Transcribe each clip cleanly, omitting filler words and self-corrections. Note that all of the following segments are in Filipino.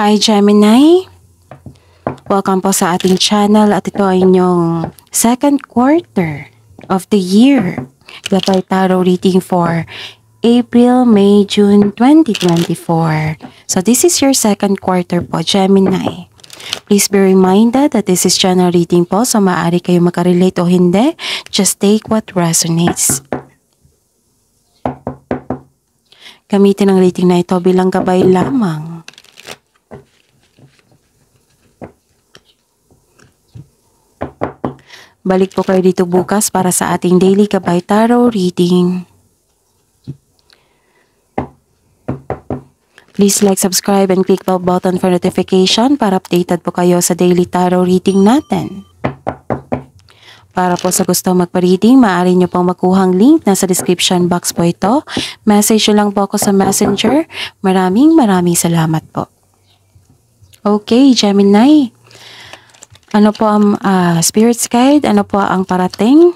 Hi Gemini! Welcome po sa ating channel at ito ay inyong second quarter of the year. Gabay Tarot reading for April, May, June 2024. So this is your second quarter po, Gemini. Please be reminded that this is general reading po, so maaari kayo makarelate o hindi. Just take what resonates. Gamitin ang reading na ito bilang gabay lamang. Balik po kayo dito bukas para sa ating daily Gabay Tarot reading. Please like, subscribe, and click the button for notification para updated po kayo sa daily tarot reading natin. Para po sa gusto magpa-reading, maaari nyo pong makuhang link nasa description box po ito. Message nyo lang po ako sa messenger. Maraming salamat po. Okay, Gemini. Ano po ang Spirit's Guide? Ano po ang parating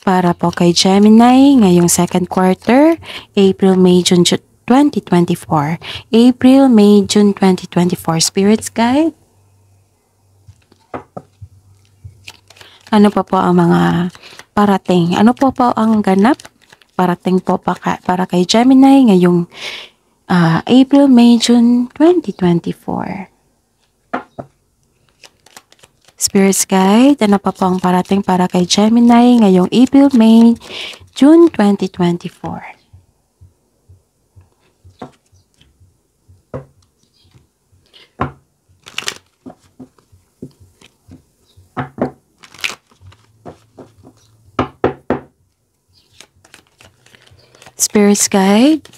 para po kay Gemini ngayong second quarter, April, May, June 2024. April, May, June 2024. Spirit's Guide. Ano po ang mga parating? Ano po ang ganap? Parating po para kay Gemini ngayong April, May, June 2024. Spirit's Guide, ano pa po ang parating para kay Gemini ngayong April, May, June 2024. Spirit's Guide,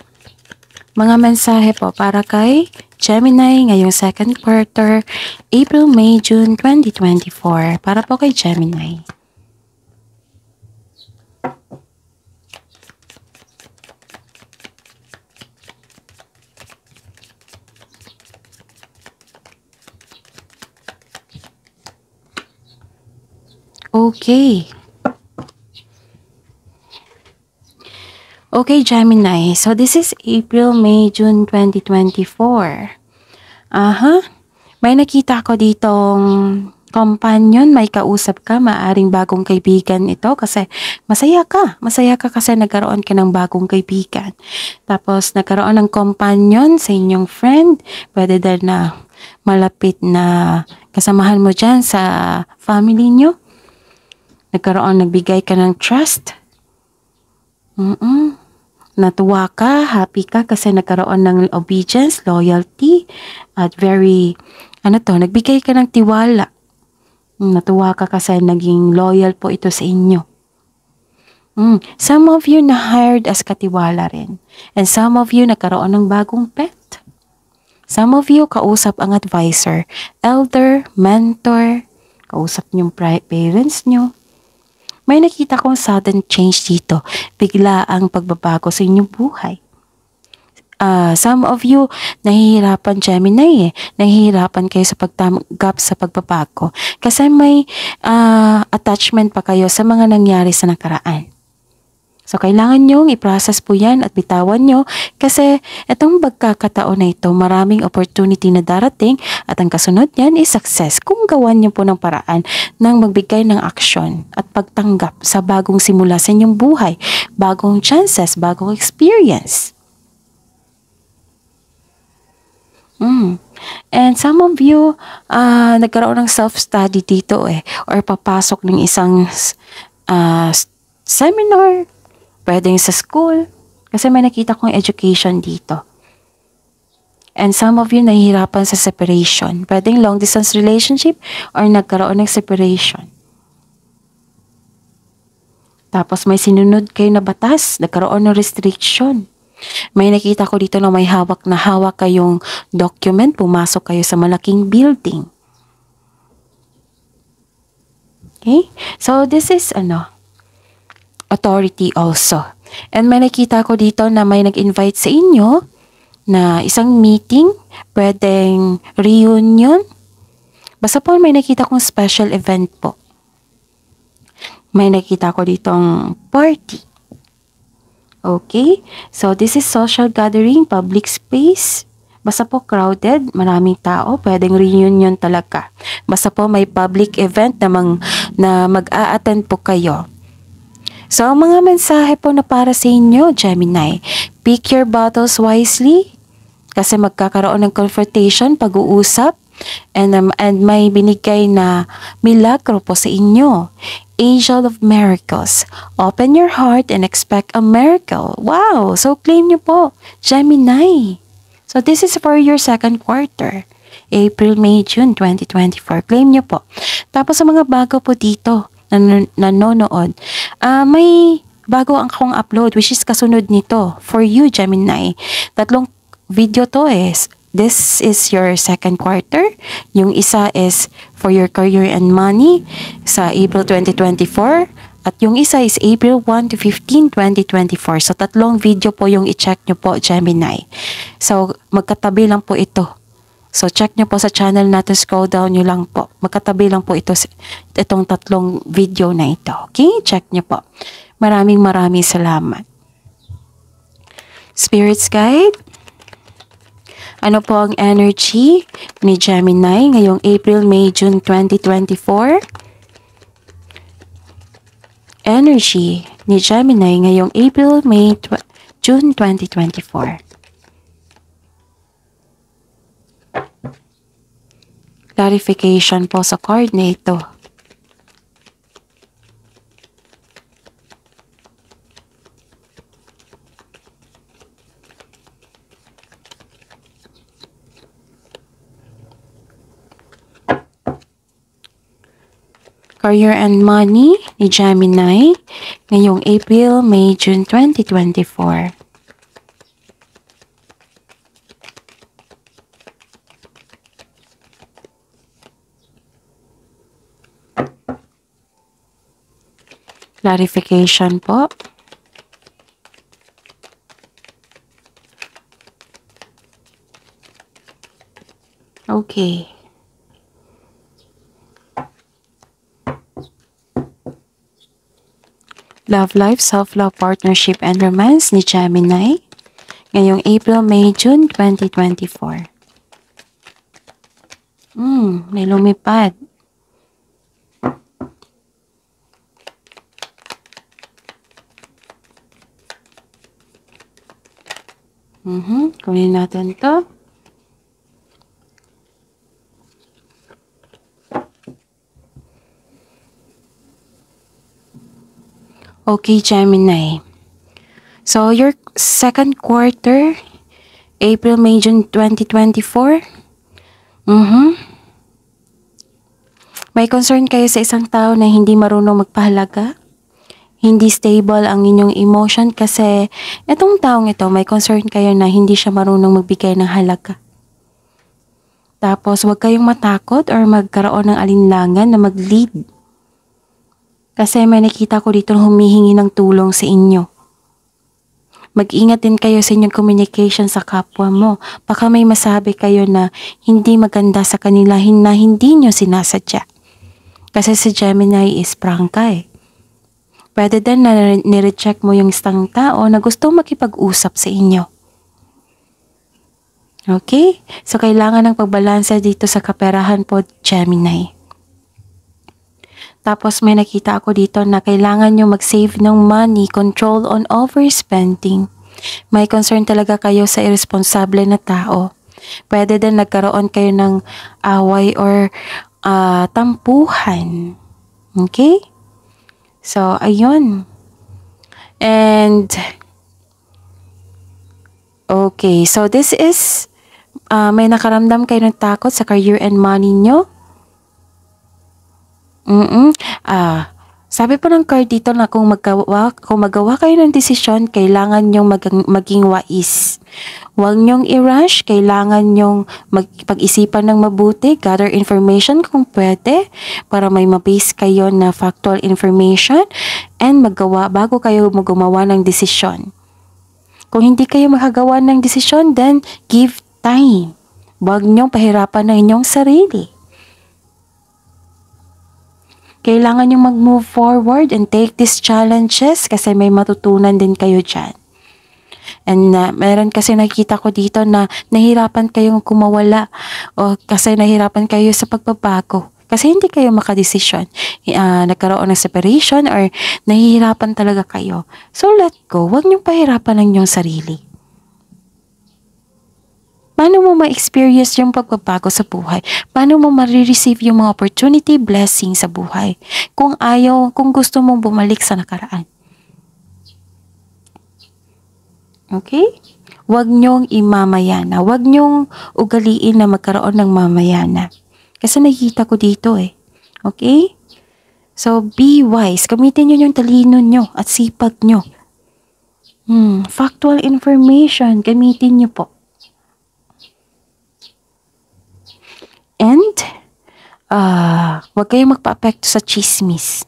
mga mensahe po para kay Gemini ngayong second quarter, April, May, June 2024. Para po kay Gemini. Okay. Okay, Gemini. So, this is April, May, June 2024. May nakita ko ditong companion, may kausap ka, maaring bagong kaibigan ito kasi masaya ka. Masaya ka kasi nagkaroon ka ng bagong kaibigan. Tapos, nagkaroon ng companion sa inyong friend. Pwede din na malapit na kasamahan mo dyan sa family nyo. Nagbigay ka ng trust. Natuwa ka, happy ka kasi nagkaroon ng obedience, loyalty, at nagbigay ka ng tiwala. Natuwa ka kasi naging loyal po ito sa inyo. Some of you na-hired as katiwala rin. And some of you nagkaroon ng bagong pet. Some of you kausap ang advisor, elder, mentor, kausap niyong parents niyo. May nakita kong sudden change dito. Bigla ang pagbabago sa inyong buhay. Some of you, nahihirapan Gemini Nahihirapan kayo sa pagtanggap sa pagbabago. Kasi may attachment pa kayo sa mga nangyari sa nakaraan. So, kailangan nyong i-process po yan at bitawan nyo kasi itong pagkakataon na ito, maraming opportunity na darating at ang kasunod yan is success kung gawan nyo po ng paraan ng magbigay ng aksyon at pagtanggap sa bagong simula sa inyong buhay, bagong chances, bagong experience. And some of you, nagkaroon ng self-study dito or papasok ng isang seminar. Pwedeng sa school. Kasi may nakita kong education dito. And some of you nahihirapan sa separation. Pwedeng long distance relationship or nagkaroon ng separation. Tapos may sinunod kayo na batas. Nagkaroon ng restriction. May nakita ko dito na may hawak kayong document. Pumasok kayo sa malaking building. Okay? So this is authority also. And may nakita ko dito na may nag-invite sa inyo na isang meeting, pwedeng reunion. Basta po may nakita kong special event po. May nakita ko ditong party. Okay? So this is social gathering, public space, Basta po crowded, maraming tao, pwedeng reunion talaga. Basta po may public event na mag-a-attend po kayo. So, ang mga mensahe po na para sa inyo, Gemini, pick your battles wisely kasi magkakaroon ng confrontation, pag-uusap, and may binigay na milagro po sa inyo. Angel of Miracles. Open your heart and expect a miracle. Wow! So, claim nyo po, Gemini. So, this is for your second quarter. April, May, June 2024. Claim nyo po. Tapos, sa mga bago po dito, nanonood, may bago akong upload which is kasunod nito for you, Gemini. 3 video to is this is your second quarter. Yung isa is for your career and money sa April 2024. At yung isa is April 1 to 15, 2024. So, 3 video po yung i-check nyo po, Gemini. So, magkatabi lang po ito. So, check nyo po sa channel natin, scroll down nyo lang po. Magkatabi lang po itong 3 video na ito. Okay? Check nyo po. Maraming salamat. Spirits Guide, ano po ang energy ni Gemini ngayong April, May, June 2024? Energy ni Gemini ngayong April, May, June 2024. Clarification po sa card na ito. Career and money ni Gemini ngayong April, May, June 2024. Clarification po. Okay. Love life, self-love, partnership, and romance ni Gemini ngayong April, May, June 2024. May lumipad. Kunin natin to. Okay, Gemini. So, your second quarter, April, May, June 2024. May concern kayo sa isang tao na hindi marunong magpahalaga. Hindi stable ang inyong emotion kasi itong taong ito, may concern kayo na hindi siya marunong magbigay ng halaga. Tapos, huwag kayong matakot or magkaroon ng alinlangan na mag-lead. Kasi may nakita ko dito humihingi ng tulong sa inyo. Mag-ingat din kayo sa inyong communication sa kapwa mo. Baka may masabi kayo na hindi maganda sa kanila na hindi nyo sinasadya. Kasi si Gemini is prangka eh. Pwede din na nireject mo yung isang tao na gustong makipag-usap sa inyo. Okay? So, kailangan ng pagbalansa dito sa kaperahan po, Gemini. Tapos, may nakita ako dito na kailangan nyo mag-save ng money, control on overspending. May concern talaga kayo sa irresponsable na tao. Pwede din nagkaroon kayo ng away or tampuhan. Okay? So, ayun. And, okay. So, this is, may nakaramdam kayo ng takot sa career and money nyo. Sabi po ng card dito na kung magawa kayo ng desisyon, kailangan nyong maging wais. Huwag nyong i-rush, kailangan nyong pag-isipan ng mabuti, gather information kung pwede, para may mabase kayo na factual information, and bago kayo gumawa ng desisyon. Kung hindi kayo makagawa ng desisyon, then give time. Huwag nyong pahirapan ng inyong sarili. Kailangan nyo mag-move forward and take these challenges kasi may matutunan din kayo dyan. And meron kasi nakita ko dito na nahirapan kayong kumawala o kasi nahirapan kayo sa pagbabago. Kasi hindi kayo makadesisyon. Nagkaroon ng separation or nahihirapan talaga kayo. So let go. Huwag niyong pahirapan ang inyong sarili. Paano mo ma-experience yung pagbabago sa buhay? Paano mo ma-receive yung mga opportunity, blessing sa buhay? Kung gusto mong bumalik sa nakaraan. Okay? Huwag niyong imamayana. Huwag niyong ugaliin na magkaroon ng mamayana. Kasi nakikita ko dito eh. Okay? So, be wise. Gamitin niyo yung talino niyo at sipag niyo. Factual information. Gamitin niyo po. And, huwag kayong magpa-apekto sa chismis.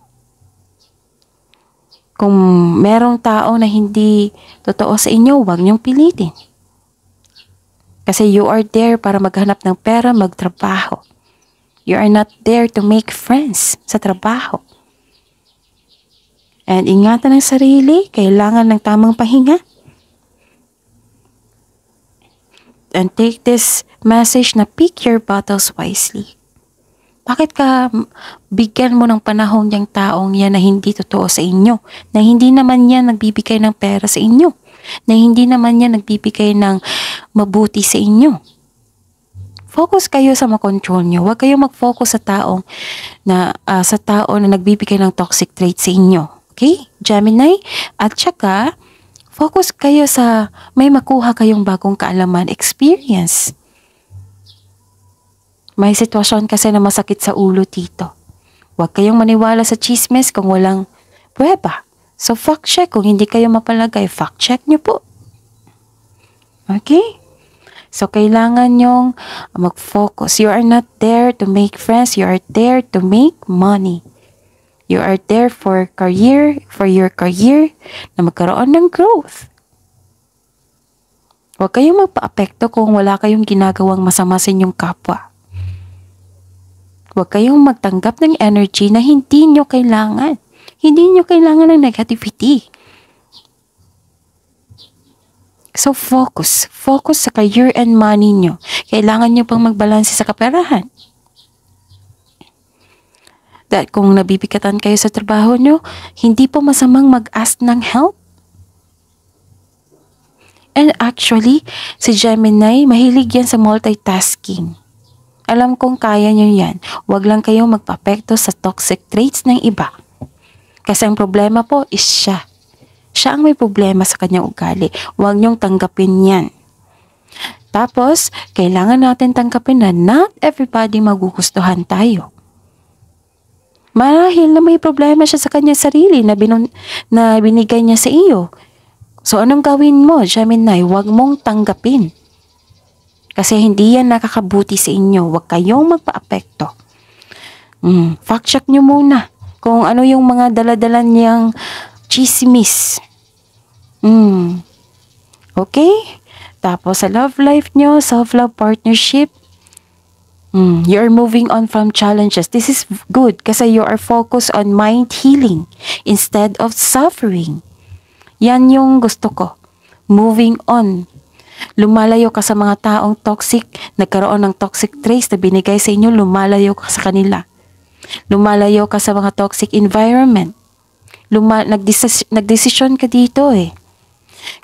Kung merong tao na hindi totoo sa inyo, huwag niyong pilitin. Kasi you are there para maghanap ng pera, magtrabaho. You are not there to make friends sa trabaho. And ingatan ang sarili, kailangan ng tamang pahinga. And take this message na pick your battles wisely. Bakit ka bigyan mo ng panahon yung taong yan na hindi totoo sa inyo? Na hindi naman yan nagbibigay ng pera sa inyo? Na hindi naman yan nagbibigay ng mabuti sa inyo? Focus kayo sa makontrol nyo. Huwag kayo mag-focus sa tao na nagbibigay ng toxic traits sa inyo. Okay? Gemini? At saka, focus kayo sa may makuha kayong bagong kaalaman, experience. May sitwasyon kasi na masakit sa ulo dito. Huwag kayong maniwala sa chismis kung walang pruweba. So, fact check. Kung hindi kayo mapalagay, fact check nyo po. Okay? So, kailangan nyong mag-focus. You are not there to make friends. You are there to make money. You are there for your career, na magkaroon ng growth. Huwag kayong magpa-apekto kung wala kayong ginagawang masama sa inyong kapwa. Huwag kayong magtanggap ng energy na hindi nyo kailangan. Hindi nyo kailangan ng negativity. So focus. Focus sa career and money nyo. Kailangan nyo pang magbalanse sa kaperahan. Dahil kung nabibigatan kayo sa trabaho nyo, hindi po masamang mag-ask ng help. And actually, si Gemini, mahilig yan sa multitasking. Alam kong kaya nyo yan. Huwag lang kayong magpa-apekto sa toxic traits ng iba. Kasi ang problema po is siya. Siya ang may problema sa kanyang ugali. Huwag nyong tanggapin yan. Tapos, kailangan natin tanggapin na not everybody magugustuhan tayo. Marahil na may problema siya sa kanyang sarili na binigay niya sa iyo. So, anong gawin mo, Gemini? Huwag mong tanggapin. Kasi hindi yan nakakabuti sa inyo. Huwag kayong magpa-apekto. Fact check nyo muna kung ano yung mga daladala niyang chismis. Okay? Tapos sa love life nyo, self-love partnership, you are moving on from challenges. This is good kasi you are focused on mind healing instead of suffering. Yan yung gusto ko. Moving on. Lumalayo ka sa mga taong toxic, nagkaroon ng toxic traits na binigay sa inyo, lumalayo ka sa kanila. Lumalayo ka sa mga toxic environment. Nagdesisyon ka dito eh.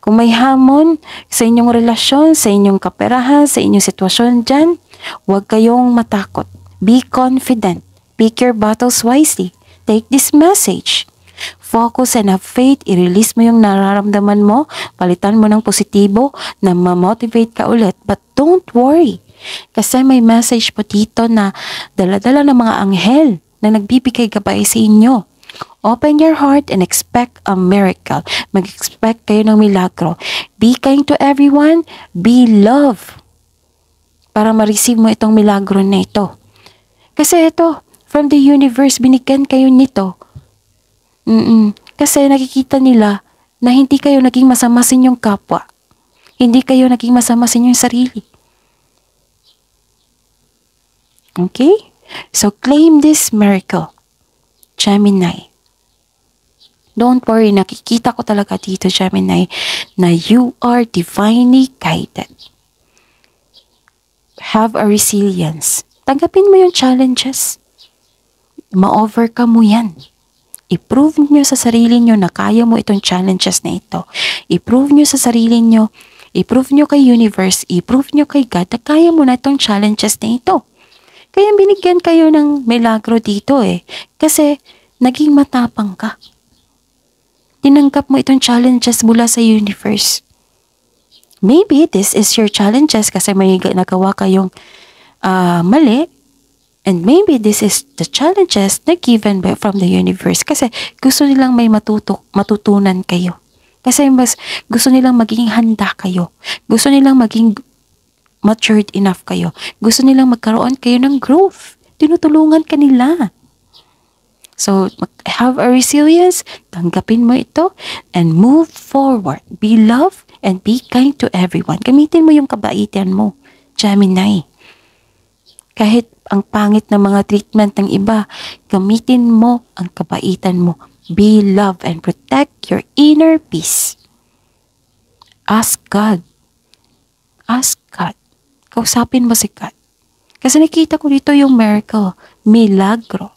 Kung may hamon sa inyong relasyon, sa inyong kaperahan, sa inyong sitwasyon dyan, huwag kayong matakot. Be confident. Pick your battles wisely. Take this message. Focus and have faith. I-release mo yung nararamdaman mo. Palitan mo ng positibo na ma-motivate ka ulit. But don't worry. Kasi may message po dito na dala-dala ng mga anghel na nagbibigay gabay sa inyo. Open your heart and expect a miracle. Mag-expect kayo ng milagro. Be kind to everyone. Be love. Para ma-receive mo itong milagro na ito. Kasi ito, from the universe, binigyan kayo nito. Kasi nakikita nila na hindi kayo naging masama sa inyong kapwa. Hindi kayo naging masama sa inyong sarili. Okay? So claim this miracle, Gemini. Don't worry, nakikita ko talaga dito, Gemini, na you are divinely guided. Have a resilience. Tanggapin mo yung challenges. Ma-overcome mo yan. I-prove nyo sa sarili nyo na kaya mo itong challenges na ito. I-prove nyo sa sarili nyo, i-prove nyo kay universe, i-prove nyo kay God na kaya mo na itong challenges na ito. Kaya binigyan kayo ng milagro dito kasi naging matapang ka. Tinanggap mo itong challenges mula sa universe. Maybe this is your challenges kasi may nagawa kayong mali. And maybe this is the challenges na given from the universe kasi gusto nilang may matutunan kayo. Kasi mas gusto nilang maging handa kayo. Gusto nilang maging matured enough kayo. Gusto nilang magkaroon kayo ng growth. Tinutulungan ka nila. So, have a resilience, tanggapin mo ito, and move forward. Be love and be kind to everyone. Gamitin mo yung kabaitan mo, Gemini. Kahit ang pangit na mga treatment ng iba, gamitin mo ang kabaitan mo. Be love and protect your inner peace. Ask God. Ask God. Kausapin mo si God. Kasi nakita ko dito yung miracle, milagro.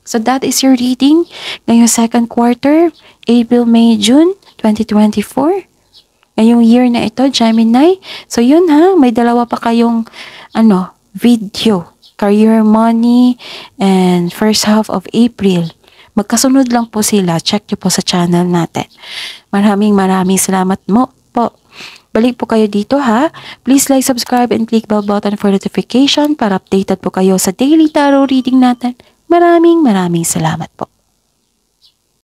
So that is your reading ngayong second quarter, April, May, June 2024. Ngayong year na ito, Gemini. So yun may dalawa pa kayong video. Career, money, and first half of April. Magkasunod lang po sila. Check nyo po sa channel natin. Maraming salamat po. Balik po kayo dito Please like, subscribe, and click bell button for notification para updated po kayo sa daily tarot reading natin. Maraming salamat po.